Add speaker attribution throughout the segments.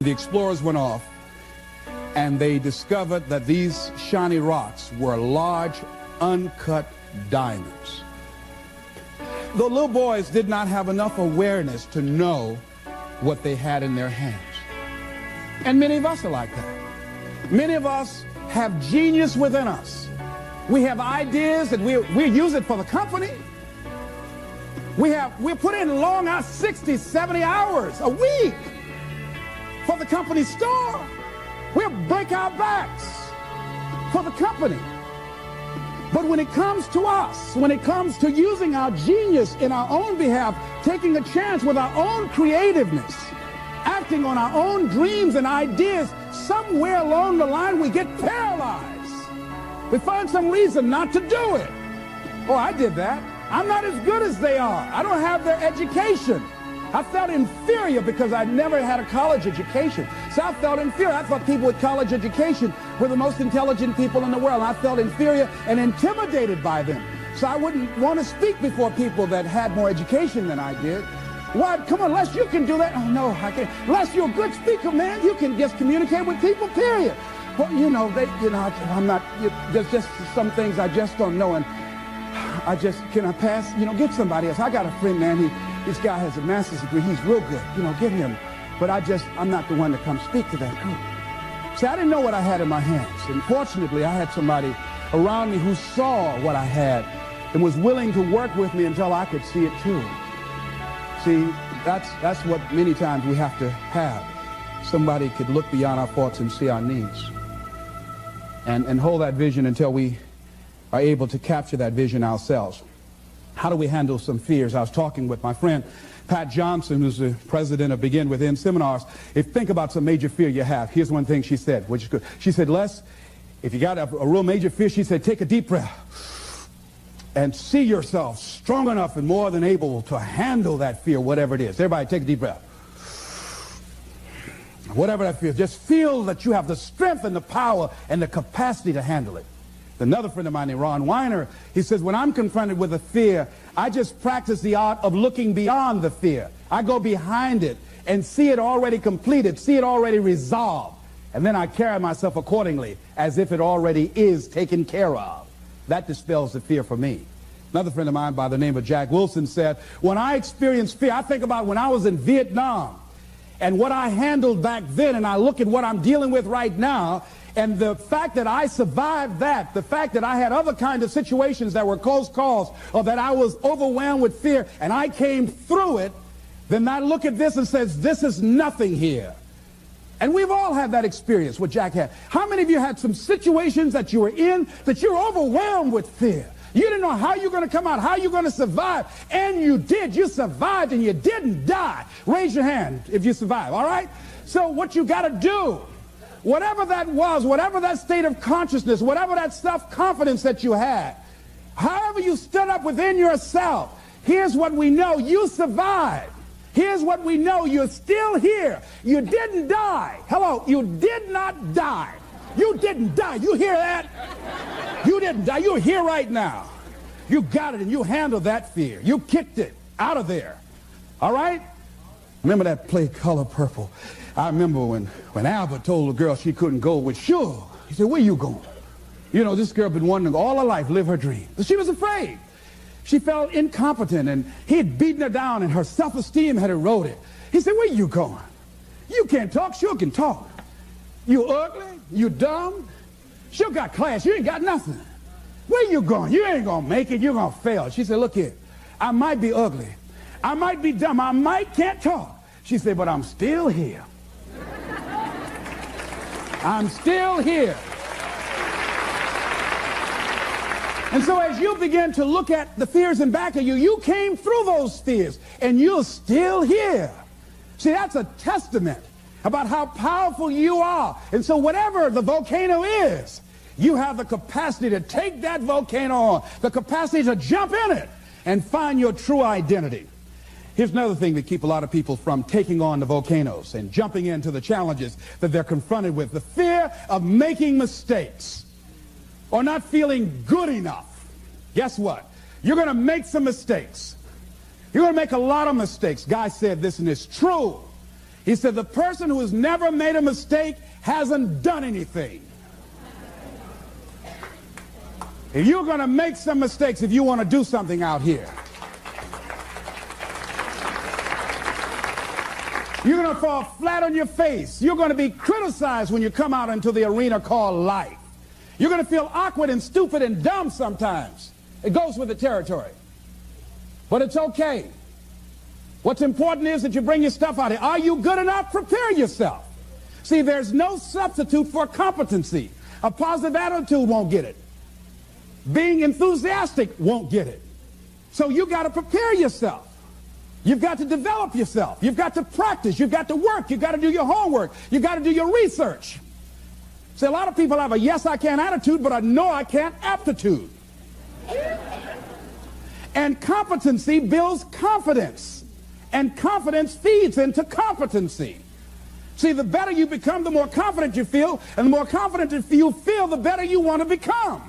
Speaker 1: The explorers went off and they discovered that these shiny rocks were large, uncut diamonds. The little boys did not have enough awareness to know what they had in their hands. And many of us are like that. Many of us have genius within us. We have ideas that we use it for the company. We put in long hours, 60, 70 hours a week for the company store. We'll break our backs for the company. But when it comes to us, when it comes to using our genius in our own behalf, taking a chance with our own creativeness, acting on our own dreams and ideas, somewhere along the line we get paralyzed. We find some reason not to do it. Oh, I did that. I'm not as good as they are. I don't have their education. I felt inferior because I never had a college education. So I felt inferior. I thought people with college education were the most intelligent people in the world. I felt inferior and intimidated by them. So I wouldn't want to speak before people that had more education than I did. Why? Come on, Les, you can do that. Oh, no, I can't. Les, you're a good speaker, man. You can just communicate with people, period. Well, I'm not, there's just some things I just don't know. And can I pass? Get somebody else. I got a friend, man. This guy has a master's degree. He's real good. Get him. But I'm not the one to come speak to that group. See, I didn't know what I had in my hands. And fortunately, I had somebody around me who saw what I had and was willing to work with me until I could see it too. See, that's what many times we have to have. Somebody could look beyond our faults and see our needs. And hold that vision until we are able to capture that vision ourselves. How do we handle some fears? I was talking with my friend Pat Johnson, who's the president of Begin Within Seminars. Think about some major fear you have. Here's one thing she said, which is good. She said, Les, if you got a real major fear, she said, take a deep breath and see yourself strong enough and more than able to handle that fear, whatever it is. Everybody take a deep breath. Whatever that fear is, just feel that you have the strength and the power and the capacity to handle it. Another friend of mine named Ron Weiner, he says, when I'm confronted with a fear, I just practice the art of looking beyond the fear. I go behind it and see it already completed, see it already resolved. And then I carry myself accordingly as if it already is taken care of. That dispels the fear for me. Another friend of mine by the name of Jack Wilson said, when I experience fear, I think about when I was in Vietnam and what I handled back then, and I look at what I'm dealing with right now, and the fact that I survived that, the fact that I had other kinds of situations that were close calls, or that I was overwhelmed with fear, and I came through it, then I look at this and says, this is nothing here. And we've all had that experience, what Jack had. How many of you had some situations that you were in that you're overwhelmed with fear? You didn't know how you're going to come out, how you're going to survive, and you did. You survived and you didn't die. Raise your hand if you survived, all right? So what you got to do, whatever that was, whatever that state of consciousness, whatever that self-confidence that you had, however you stood up within yourself, here's what we know, you survived. Here's what we know, you're still here. You didn't die. Hello, you did not die. You didn't die. You hear that? You didn't die. You're here right now. You got it and you handled that fear. You kicked it out of there. All right? Remember that play Color Purple? I remember when Albert told the girl she couldn't go with Sugar. He said, where you going? This girl been wanting to all her life live her dream. But she was afraid. She felt incompetent, and he had beaten her down, and her self-esteem had eroded. He said, where you going? You can't talk. Sugar can talk. You ugly. You dumb. Sugar got class. You ain't got nothing. Where you going? You ain't going to make it. You're going to fail. She said, look here. I might be ugly. I might be dumb. I might can't talk. She said, but I'm still here. I'm still here. And so as you begin to look at the fears in back of you, you came through those fears, and you're still here. See, that's a testament about how powerful you are. And so whatever the volcano is, you have the capacity to take that volcano on, the capacity to jump in it and find your true identity. Here's another thing that keeps a lot of people from taking on the volcanoes and jumping into the challenges that they're confronted with. The fear of making mistakes or not feeling good enough. Guess what? You're going to make some mistakes. You're going to make a lot of mistakes. Guy said this, and it's true. He said, the person who has never made a mistake hasn't done anything. If you're going to make some mistakes, if you want to do something out here, you're going to fall flat on your face. You're going to be criticized when you come out into the arena called life. You're going to feel awkward and stupid and dumb sometimes. It goes with the territory. But it's okay. What's important is that you bring your stuff out here. Are you good enough? Prepare yourself. See, there's no substitute for competency. A positive attitude won't get it. Being enthusiastic won't get it. So you got to prepare yourself. You've got to develop yourself. You've got to practice. You've got to work. You've got to do your homework. You've got to do your research. See, a lot of people have a yes, I can attitude, but a no, I can't aptitude. And competency builds confidence. And confidence feeds into competency. See, the better you become, the more confident you feel. And the more confident you feel, the better you want to become.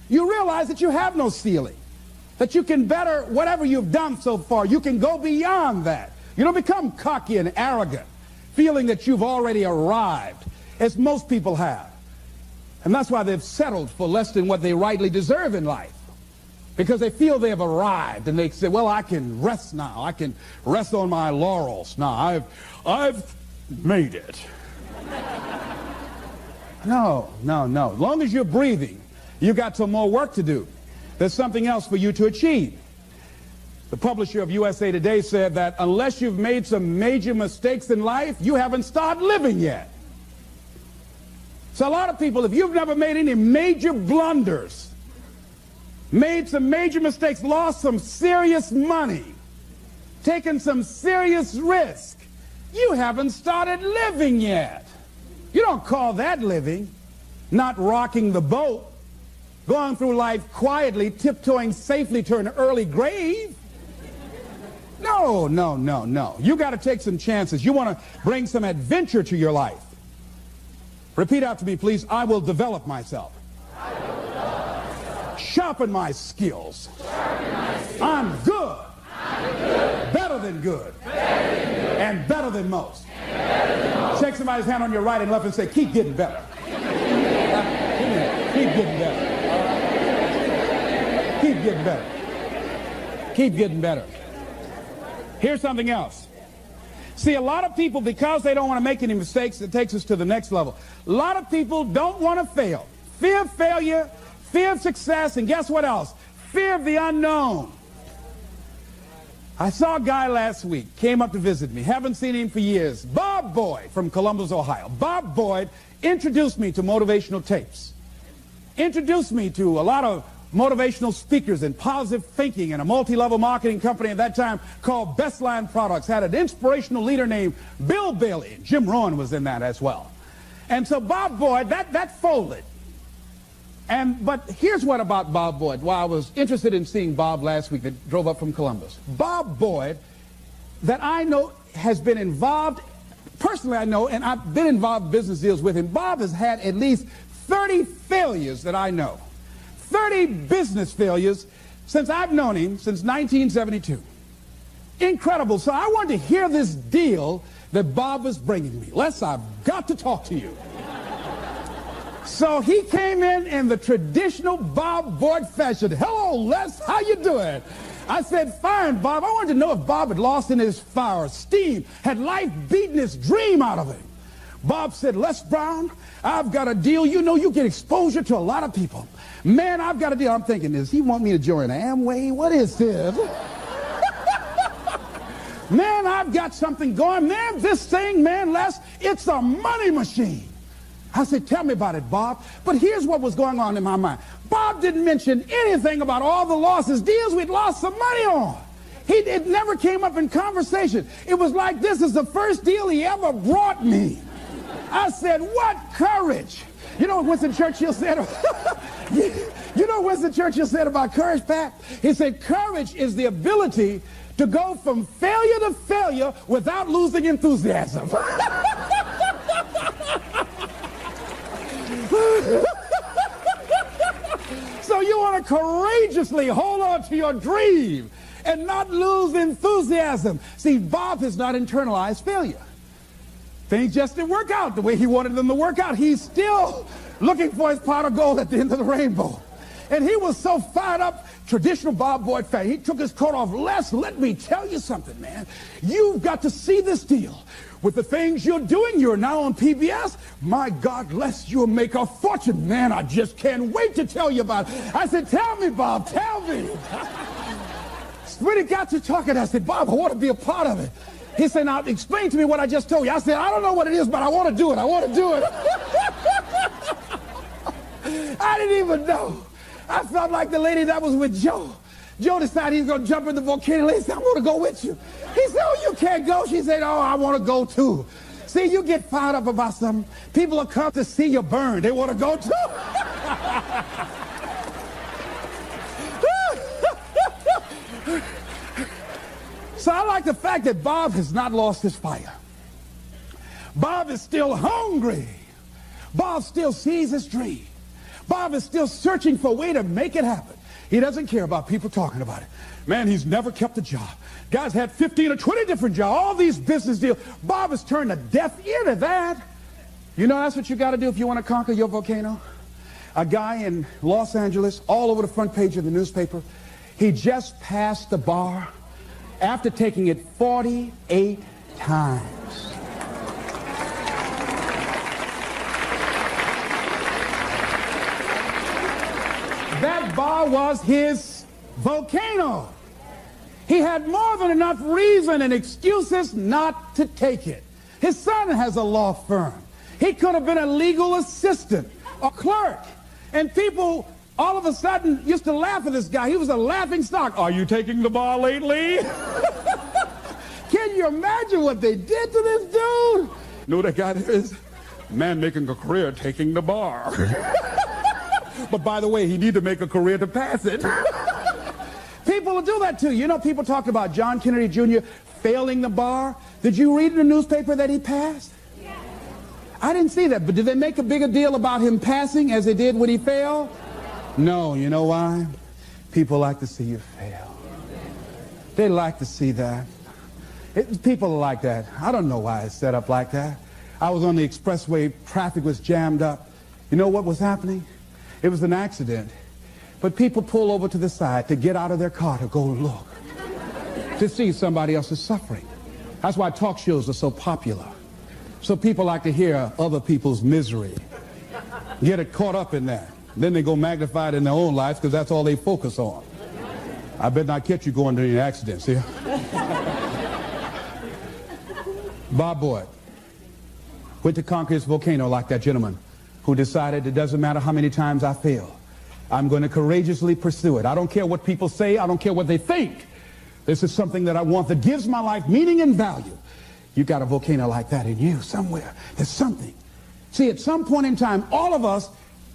Speaker 1: You realize that you have no ceiling. That you can better whatever you've done so far. You can go beyond that. You don't become cocky and arrogant, feeling that you've already arrived, as most people have. And that's why they've settled for less than what they rightly deserve in life. Because they feel they have arrived, and they say, well, I can rest now. I can rest on my laurels now. I've made it. No. As long as you're breathing, you got some more work to do. There's something else for you to achieve. The publisher of USA Today said that unless you've made some major mistakes in life, you haven't started living yet. So a lot of people, if you've never made any major blunders, made some major mistakes, lost some serious money, taken some serious risk, you haven't started living yet. You don't call that living. Not rocking the boat, going through life quietly, tiptoeing safely to an early grave. No. You got to take some chances. You want to bring some adventure to your life. Repeat after me, please. I will develop myself. Sharpen my skills. I'm good. Better than good. And better than most. Shake somebody's hand on your right and left and say, keep getting better. Keep getting better. Keep getting better. Keep getting better. Here's something else. See, a lot of people, because they don't want to make any mistakes, it takes us to the next level. A lot of people don't want to fail. Fear of failure, fear of success, and guess what else? Fear of the unknown. I saw a guy last week, came up to visit me, haven't seen him for years. Bob Boyd from Columbus, Ohio. Bob Boyd introduced me to motivational tapes. Introduced me to a lot of motivational speakers and positive thinking, and a multi-level marketing company at that time called Bestline Products had an inspirational leader named Bill Bailey. Jim Rohn was in that as well. And so Bob Boyd, that folded. But here's what about Bob Boyd. While I was interested in seeing Bob last week that drove up from Columbus. Bob Boyd, that I know has been involved, personally I know, and I've been involved in business deals with him. Bob has had at least 30 failures that I know. 30 business failures since I've known him, since 1972. Incredible. So I wanted to hear this deal that Bob was bringing me. Les, I've got to talk to you. So he came in the traditional Bob Boyd fashion. Hello, Les, how you doing? I said, fine, Bob. I wanted to know if Bob had lost in his fire, steam, had life beaten his dream out of him. Bob said, Les Brown, I've got a deal. You know, you get exposure to a lot of people. Man, I've got a deal. I'm thinking, does he want me to join Amway? What is this? Man, I've got something going. Man, this thing, man, Les, it's a money machine. I said, tell me about it, Bob. But here's what was going on in my mind. Bob didn't mention anything about all the losses, deals we'd lost some money on. It never came up in conversation. It was like, this is the first deal he ever brought me. I said, what courage. You know what Winston Churchill said? You know what Winston Churchill said about courage, Pat? He said, courage is the ability to go from failure to failure without losing enthusiasm. So you want to courageously hold on to your dream and not lose enthusiasm. See, Bob has not internalized failure. Things just didn't work out the way he wanted them to work out. He's still looking for his pot of gold at the end of the rainbow. And he was so fired up, traditional Bob Boyd fan. He took his coat off. Les, let me tell you something, man. You've got to see this deal. With the things you're doing, you're now on PBS. My God, Les, you'll make a fortune. Man, I just can't wait to tell you about it. I said, tell me, Bob, tell me. When he got to talking, I said, Bob, I want to be a part of it. He said, now explain to me what I just told you. I said, I don't know what it is, but I want to do it. I want to do it. I didn't even know. I felt like the lady that was with Joe. Joe decided he's going to jump in the volcano. He said, I'm going to go with you. He said, oh, you can't go. She said, oh, I want to go too. See, you get fired up about something. People will come to see you burn. They want to go too. So I like the fact that Bob has not lost his fire. Bob is still hungry. Bob still sees his dream. Bob is still searching for a way to make it happen. He doesn't care about people talking about it. Man, he's never kept a job. Guy's had 15 or 20 different jobs, all these business deals. Bob has turned a deaf ear to that. You know, that's what you got to do if you want to conquer your volcano. A guy in Los Angeles, all over the front page of the newspaper, he just passed the bar after taking it 48 times. That bar was his volcano. He had more than enough reason and excuses not to take it. His son has a law firm. He could have been a legal assistant, a clerk. And people all of a sudden used to laugh at this guy. He was a laughing stock. Are you taking the bar lately? Can you imagine what they did to this dude? Know what that guy is? Man making a career taking the bar. But by the way, he need to make a career to pass it. People will do that too. You know, people talk about John Kennedy Jr. failing the bar. Did you read in the newspaper that he passed? Yeah. I didn't see that, but did they make a bigger deal about him passing as they did when he failed? No, you know why? People like to see you fail. They like to see that. People are like that. I don't know why it's set up like that. I was on the expressway, traffic was jammed up. You know what was happening? It was an accident. But people pull over to the side to get out of their car to go look, to see somebody else's suffering. That's why talk shows are so popular. So people like to hear other people's misery, get it caught up in that. Then they go magnify it in their own lives because that's all they focus on. I better not catch you going to any accidents here. Bob Boyd went to conquer his volcano like that gentleman who decided it doesn't matter how many times I fail. I'm going to courageously pursue it. I don't care what people say. I don't care what they think. This is something that I want that gives my life meaning and value. You got a volcano like that in you somewhere. There's something. See, at some point in time, all of us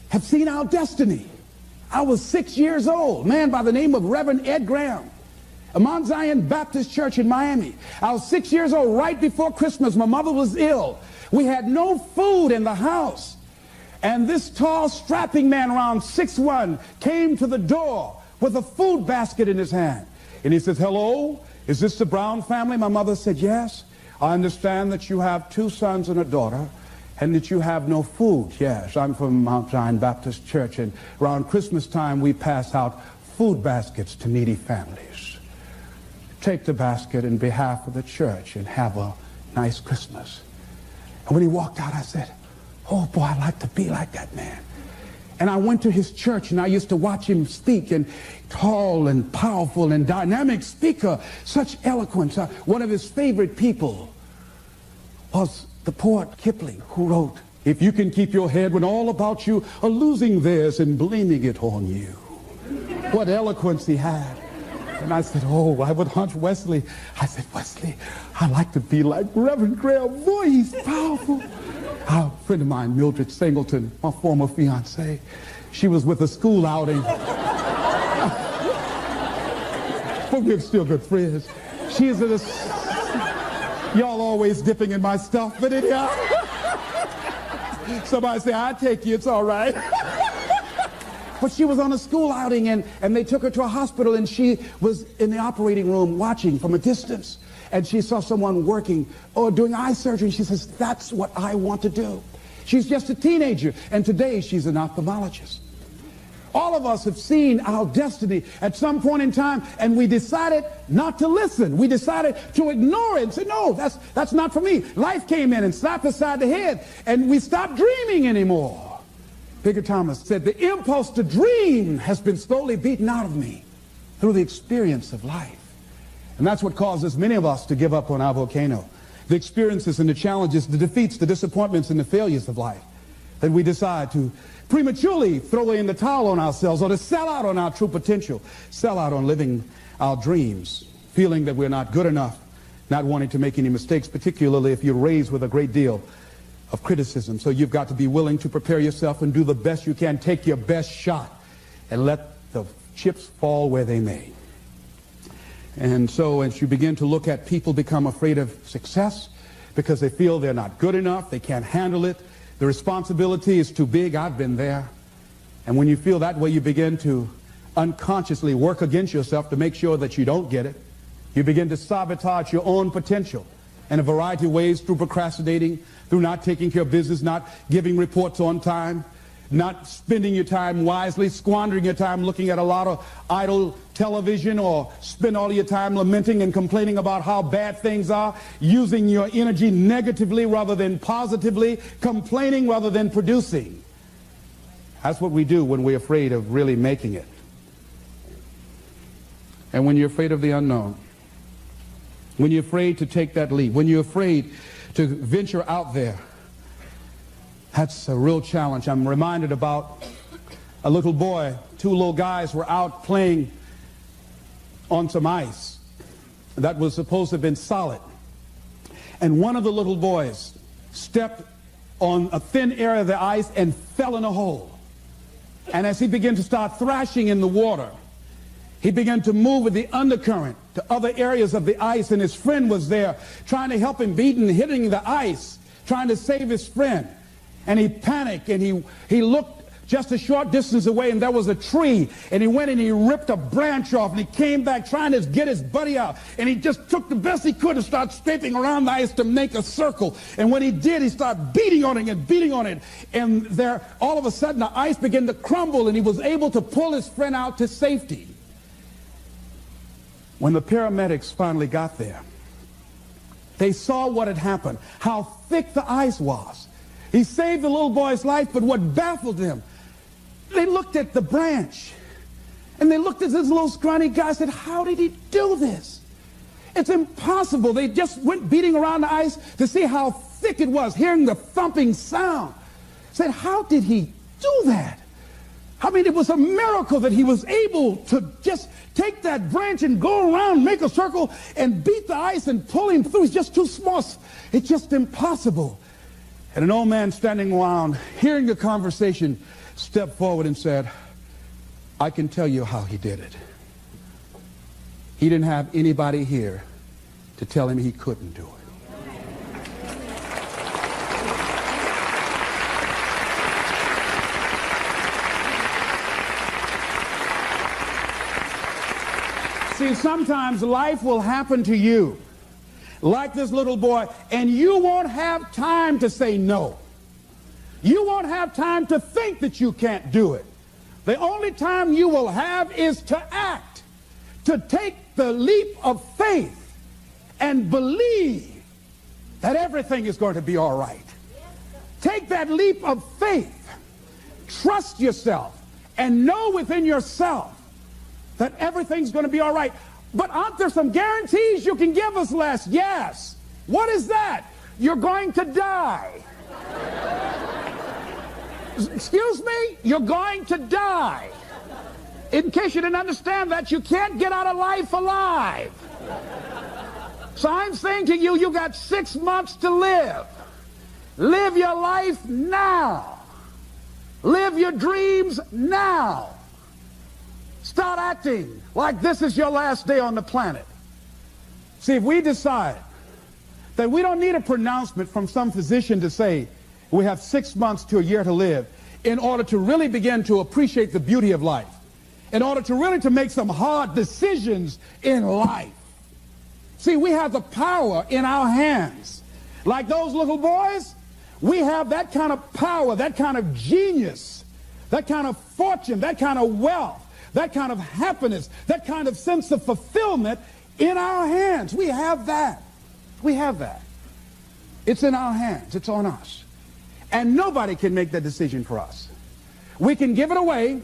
Speaker 1: have seen our destiny. I was 6 years old, a man by the name of Reverend Ed Graham, a Mount Zion Baptist Church in Miami. I was 6 years old right before Christmas. My mother was ill. We had no food in the house. And this tall, strapping man around 6'1" came to the door with a food basket in his hand. And he says, hello, is this the Brown family? My mother said, yes. I understand that you have 2 sons and a daughter and that you have no food. Yes, I'm from Mount Zion Baptist Church, and around Christmas time we pass out food baskets to needy families. Take the basket in behalf of the church and have a nice Christmas. And when he walked out, I said, oh boy, I'd like to be like that man. And I went to his church and I used to watch him speak, and tall and powerful and dynamic speaker, such eloquence. One of his favorite people was the poet Kipling, who wrote, if you can keep your head when all about you are losing theirs and blaming it on you. What eloquence he had. And I said, oh, I would hunch Wesley. I said, Wesley, I'd like to be like Reverend Graham. Boy, he's powerful. A friend of mine, Mildred Singleton, my former fiancée, she was with a school outing. But we're still good friends. She's at a... Y'all always dipping in my stuff, but anyhow. Somebody say, I'll take you, it's all right. But she was on a school outing, and they took her to a hospital, and she was in the operating room watching from a distance. and she saw someone working or doing eye surgery, and she says, that's what I want to do. She's just a teenager, and today she's an ophthalmologist. All of us have seen our destiny at some point in time, and we decided not to listen. We decided to ignore it and say, no, that's not for me. Life came in and slapped us side the head, and we stopped dreaming anymore. Bigger Thomas said, the impulse to dream has been slowly beaten out of me through the experience of life. And that's what causes many of us to give up on our volcano. The experiences and the challenges, the defeats, the disappointments, and the failures of life, that we decide to prematurely throw in the towel on ourselves, or to sell out on our true potential, sell out on living our dreams, feeling that we're not good enough, not wanting to make any mistakes, particularly if you're raised with a great deal of criticism. So you've got to be willing to prepare yourself and do the best you can, take your best shot, and let the chips fall where they may. And so as you begin to look at people become afraid of success because they feel they're not good enough, they can't handle it, the responsibility is too big. I've been there. And when you feel that way, you begin to unconsciously work against yourself to make sure that you don't get it. You begin to sabotage your own potential in a variety of ways, through procrastinating, through not taking care of business, not giving reports on time, not spending your time wisely, squandering your time looking at a lot of idle television, or spend all of your time lamenting and complaining about how bad things are, using your energy negatively rather than positively, complaining rather than producing. That's what we do when we're afraid of really making it. And when you're afraid of the unknown, when you're afraid to take that leap, when you're afraid to venture out there, that's a real challenge. I'm reminded about a little boy. Two little guys were out playing on some ice that was supposed to have been solid. And one of the little boys stepped on a thin area of the ice and fell in a hole. And as he began to start thrashing in the water, he began to move with the undercurrent to other areas of the ice, and his friend was there trying to help him, beating, hitting the ice, trying to save his friend. And he panicked, and he looked just a short distance away, and there was a tree, and he went and he ripped a branch off, and he came back trying to get his buddy out, and he just took the best he could and started scraping around the ice to make a circle. And when he did, he started beating on it and beating on it, and there all of a sudden the ice began to crumble, and he was able to pull his friend out to safety. When the paramedics finally got there, they saw what had happened, how thick the ice was. He saved the little boy's life, but what baffled them, they looked at the branch, and they looked at this little scrawny guy and said, how did he do this? It's impossible. They just went beating around the ice to see how thick it was, hearing the thumping sound. Said, how did he do that? I mean, it was a miracle that he was able to just take that branch and go around, make a circle, and beat the ice and pull him through. He's just too small. It's just impossible. And an old man standing around, hearing the conversation, stepped forward and said, I can tell you how he did it. He didn't have anybody here to tell him he couldn't do it. See, sometimes life will happen to you, like this little boy, and you won't have time to say no. You won't have time to think that you can't do it. The only time you will have is to act, to take the leap of faith and believe that everything is going to be all right. Take that leap of faith, trust yourself, and know within yourself that everything's going to be all right. But aren't there some guarantees you can give us, Les? Yes. What is that? You're going to die. Excuse me? You're going to die. In case you didn't understand that, you can't get out of life alive. So I'm saying to you, you got 6 months to live. Live your life now. Live your dreams now. Start acting like this is your last day on the planet. See, if we decide that we don't need a pronouncement from some physician to say we have 6 months to a year to live in order to really begin to appreciate the beauty of life, in order to really to make some hard decisions in life, See, we have the power in our hands. Like those little boys, we have that kind of power, that kind of genius, that kind of fortune, that kind of wealth, that kind of happiness, that kind of sense of fulfillment in our hands. We have that. We have that. It's in our hands. It's on us. And nobody can make that decision for us. We can give it away.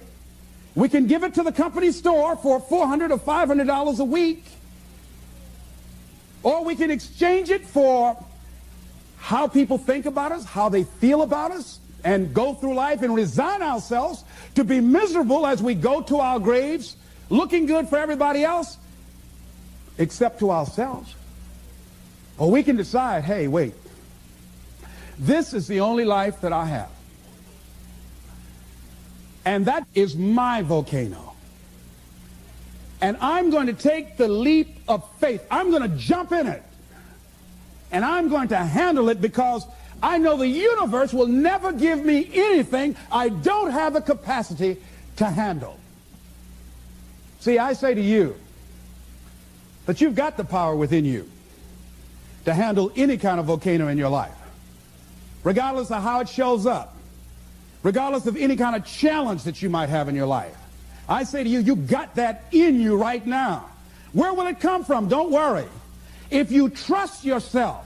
Speaker 1: We can give it to the company store for $400 or $500 a week. Or we can exchange it for how people think about us, how they feel about us, and go through life and resign ourselves to be miserable as we go to our graves, looking good for everybody else, except to ourselves. Or we can decide, hey, wait, this is the only life that I have. And that is my volcano. And I'm going to take the leap of faith. I'm going to jump in it. And I'm going to handle it because I know the universe will never give me anything I don't have the capacity to handle. See, I say to you that you've got the power within you to handle any kind of volcano in your life, regardless of how it shows up, regardless of any kind of challenge that you might have in your life. I say to you, you got that in you right now. Where will it come from? Don't worry. If you trust yourself,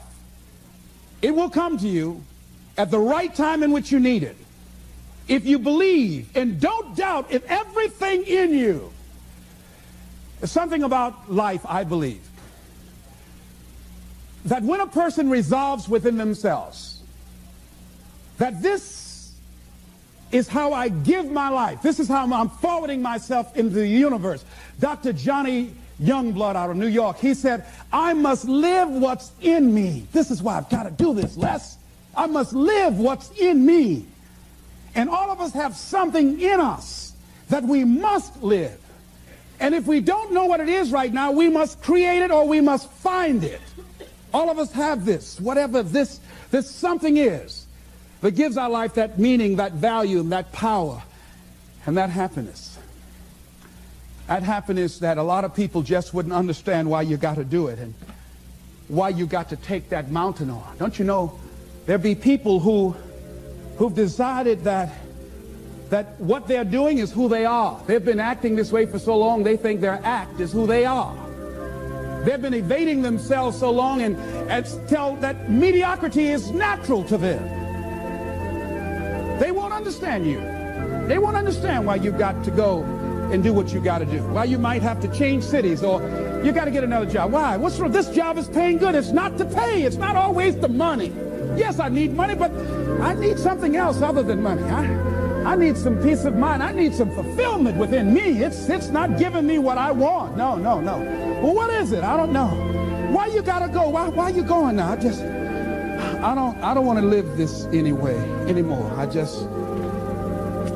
Speaker 1: it will come to you at the right time in which you need it. If you believe and don't doubt in everything in you. There's something about life, I believe, that when a person resolves within themselves that this is how I give my life, this is how I'm forwarding myself into the universe. Dr. Johnny Youngblood out of New York, he said, I must live what's in me. This is why I've got to do this, Les. I must live what's in me. And all of us have something in us that we must live. And if we don't know what it is right now, we must create it or we must find it. All of us have this, whatever this something is that gives our life that meaning, that value, and that power, and that happiness. That happiness that a lot of people just wouldn't understand why you got to do it and why you got to take that mountain on. Don't you know, there be people who've decided that what they're doing is who they are. They've been acting this way for so long, they think their act is who they are. They've been evading themselves so long and tell that mediocrity is natural to them. They won't understand you. They won't understand why you've got to go and do what you got to do. Why you might have to change cities or you got to get another job. Why? What's wrong? This job is paying good. It's not to pay. It's not always the money. Yes, I need money, but I need something else other than money. I need some peace of mind. I need some fulfillment within me. It's not giving me what I want. No. Well, what is it? I don't know. Why you got to go? Why you going now? I don't want to live this anymore.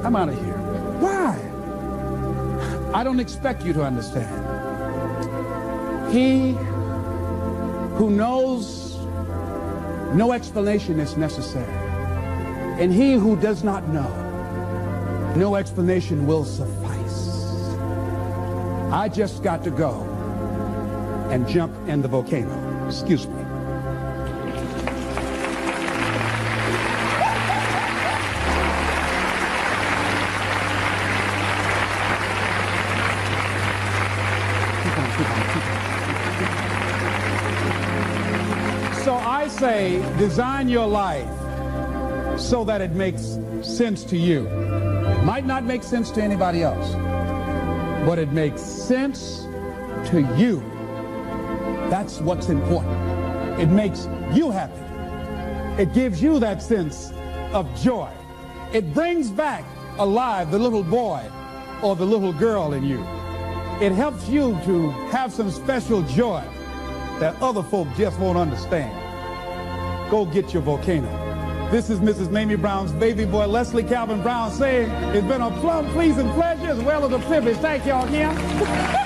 Speaker 1: I'm out of here. Why? I don't expect you to understand. He who knows no explanation is necessary, and he who does not know, no explanation will suffice. I just got to go and jump in the volcano. Excuse me. So I say, design your life so that it makes sense to you. It might not make sense to anybody else, but it makes sense to you. That's what's important. It makes you happy. It gives you that sense of joy. It brings back alive the little boy or the little girl in you. It helps you to have some special joy that other folk just won't understand. Go get your volcano. This is Mrs. Mamie Brown's baby boy, Leslie Calvin Brown, saying it's been a plum pleasing pleasure as well as a privilege. Thank y'all again.